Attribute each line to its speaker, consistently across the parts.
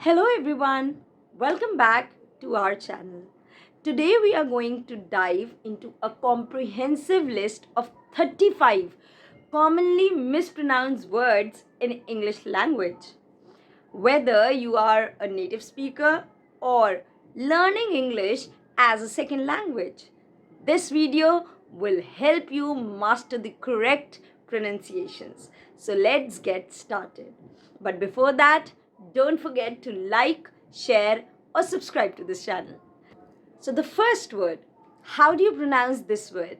Speaker 1: Hello everyone, welcome back to our channel. Today we are going to dive into a comprehensive list of 35 commonly mispronounced words in English language. Whether you are a native speaker or learning English as a second language, this video will help you master the correct pronunciations. So let's get started. But before that, don't forget to like, share, or subscribe to this channel. So, the first word, how do you pronounce this word?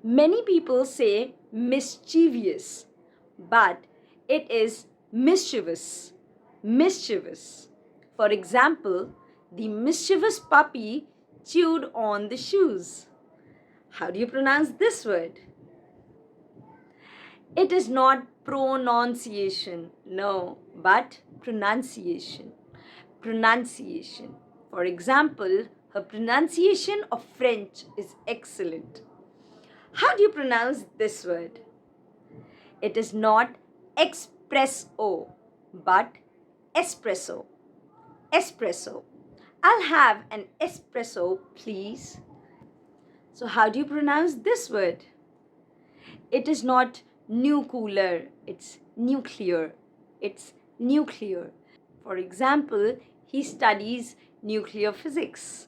Speaker 1: Many people say mischievous, but it is mischievous. Mischievous. For example, the mischievous puppy chewed on the shoes. How do you pronounce this word? It is not pronunciation, no, but pronunciation. Pronunciation. For example, her pronunciation of French is excellent. How do you pronounce this word? It is not espresso, but espresso. Espresso. I'll have an espresso, please. So, how do you pronounce this word? It is not nuclear, it's nuclear. It's nuclear. For example, he studies nuclear physics.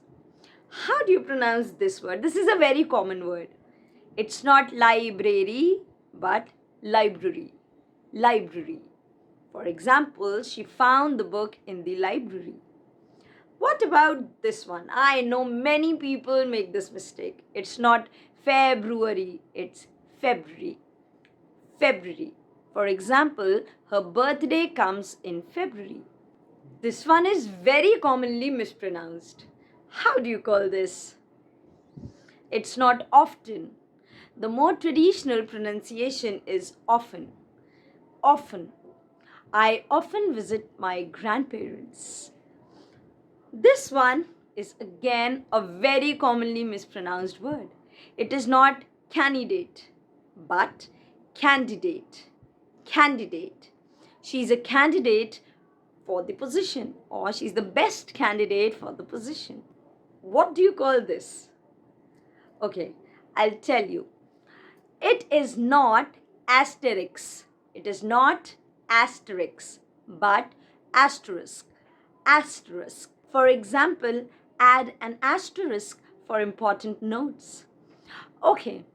Speaker 1: How do you pronounce this word? This is a very common word. It's not library, but library. Library. For example, she found the book in the library. What about this one? I know many people make this mistake. It's not February, it's February. February. For example, her birthday comes in February. This one is very commonly mispronounced. How do you call this? It's not often. The more traditional pronunciation is often. Often. I often visit my grandparents. This one is again a very commonly mispronounced word. It is not candidate, but candidate. Candidate. She's a candidate for the position, or she's the best candidate for the position. What do you call this? Okay, I'll tell you. It is not asterisk. It is not asterisk, but asterisk. Asterisk. For example, add an asterisk for important notes. Okay,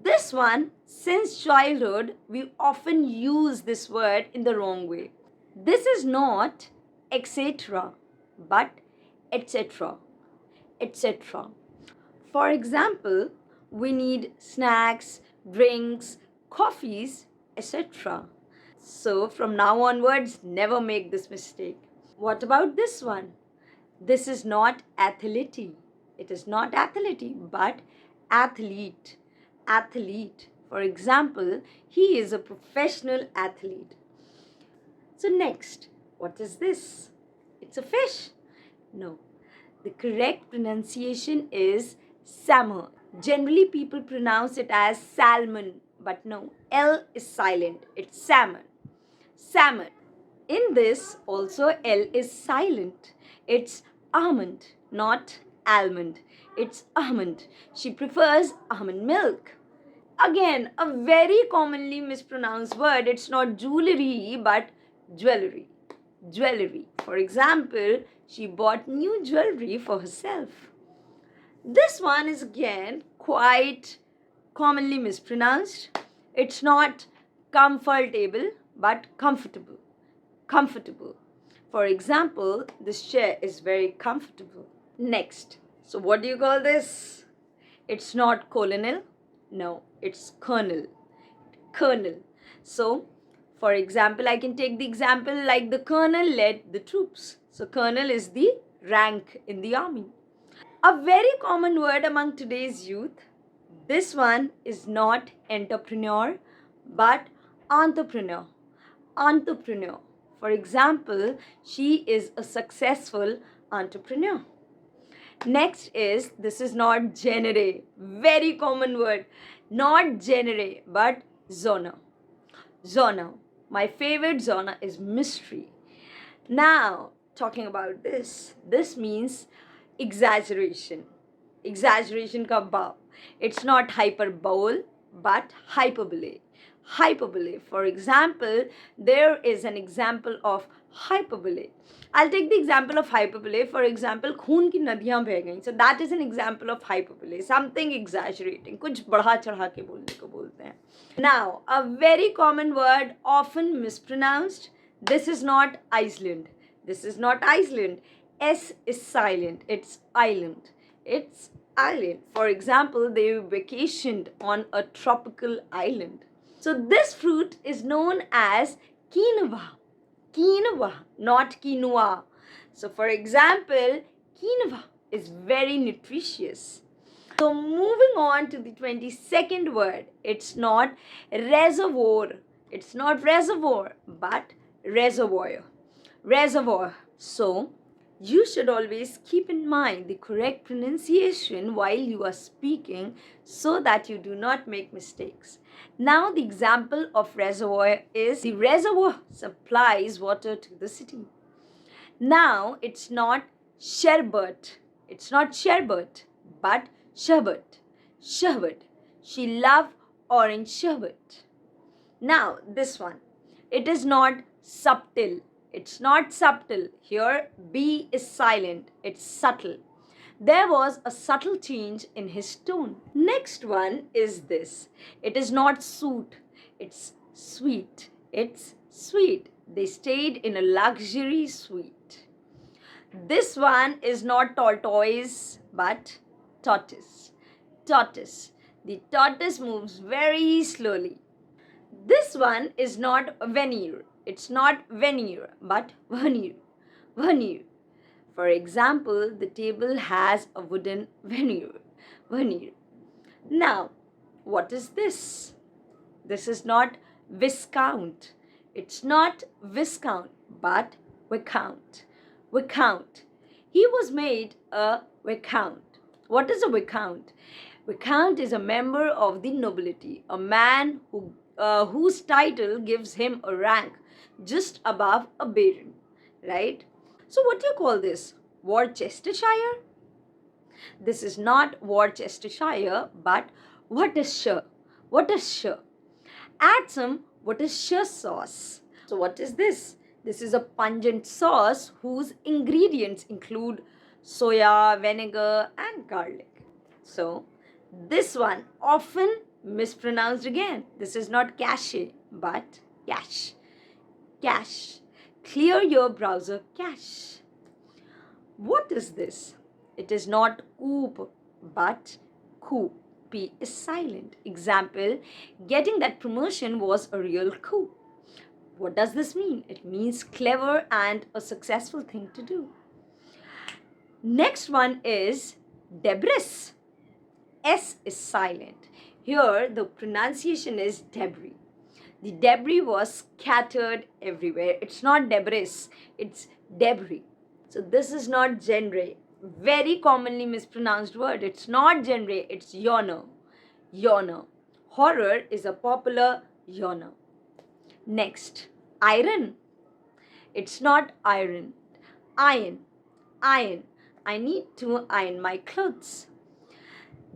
Speaker 1: this one, since childhood, we often use this word in the wrong way. This is not etc., but etc. etc. For example, we need snacks, drinks, coffees, etc. So from now onwards, never make this mistake. What about this one? This is not athlete. It is not athlete, but athlete. Athlete. For example, he is a professional athlete. So next, what is this? It's a fish. No. The correct pronunciation is salmon. Generally, people pronounce it as salmon, but no, L is silent. It's salmon. Salmon. In this, also L is silent. It's almond, not almond. It's almond. She prefers almond milk. Again, a very commonly mispronounced word. It's not jewelry, but jewelry. Jewelry. For example, she bought new jewelry for herself. This one is again quite commonly mispronounced. It's not comfortable, but comfortable. Comfortable. For example, this chair is very comfortable. Next. So what do you call this? It's not colonel. No, it's colonel. Colonel. So, for example, I can take the example like the colonel led the troops. So, colonel is the rank in the army. A very common word among today's youth. This one is not entrepreneur, but entrepreneur. Entrepreneur. For example, she is a successful entrepreneur. Next is, this is not genre. Very common word. Not genre, but genre. Genre. My favorite genre is mystery. Now, talking about this means exaggeration. Exaggeration ka bhav. It's not hyperbole, but hyperbole. Hyperbole. For example, there is an example of hyperbole. I'll take the example of hyperbole. For example, खून की नदियां बह गईं. So that is an example of hyperbole. Something exaggerating. कुछ बढ़ा चढ़ा के बोलने को बोलते हैं. Now, a very common word often mispronounced. This is not Iceland. This is not Iceland. S is silent. It's island. It's island. For example, they vacationed on a tropical island. So this fruit is known as quinoa. Quinoa, not quinoa. So for example, quinoa is very nutritious. So moving on to the 22nd word. It's not reservoir. It's not reservoir, but reservoir. Reservoir. So you should always keep in mind the correct pronunciation while you are speaking so that you do not make mistakes. Now, the example of reservoir is the reservoir supplies water to the city. Now, it's not sherbet. It's not sherbet, but sherbet. Sherbet. She loved orange sherbet. Now, this one. It is not subtle. It's not subtle. Here, B is silent. It's subtle. There was a subtle change in his tone. Next one is this. It is not suit. It's sweet. It's sweet. They stayed in a luxury suite. This one is not tortoise, but tortoise. Tortoise. The tortoise moves very slowly. This one is not veneer. It's not veneer, but veneer. Veneer. For example, the table has a wooden veneer. Veneer. Now, what is this? This is not Viscount. It's not Viscount, but Viscount. Viscount. He was made a Viscount. What is a Viscount? Viscount is a member of the nobility, a man whose title gives him a rank just above a baron, right? So what do you call this? Worcestershire? This is not Worcestershire, but Worcestershire. Worcestershire. Add some Worcestershire sauce. So what is this? This is a pungent sauce whose ingredients include soya, vinegar, and garlic. So this one often mispronounced again. This is not cache, but cache. Cache. Clear your browser cache. What is this? It is not coop, but coup. P is silent. Example, getting that promotion was a real coup. What does this mean? It means clever and a successful thing to do. Next one is debris. S is silent. Here the pronunciation is debris. The debris was scattered everywhere. It's not debris, it's debris. So this is not genre. Very commonly mispronounced word. It's not genre, it's yawner. Yawner. Horror is a popular yawner. Next, iron. It's not iron. Iron. Iron. I need to iron my clothes.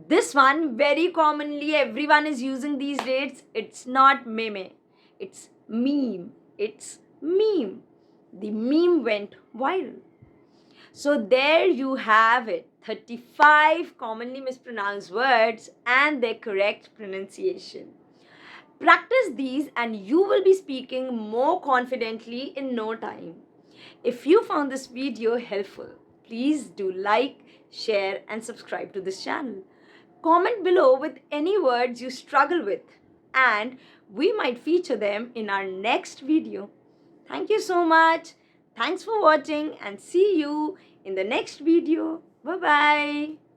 Speaker 1: This one very commonly everyone is using these days. It's not meme. It's meme. It's meme. The meme went viral. So there you have it. 35 commonly mispronounced words and their correct pronunciation. Practice these and you will be speaking more confidently in no time. If you found this video helpful, please do like, share and subscribe to this channel. Comment below with any words you struggle with and we might feature them in our next video. Thank you so much. Thanks for watching and see you in the next video. Bye-bye.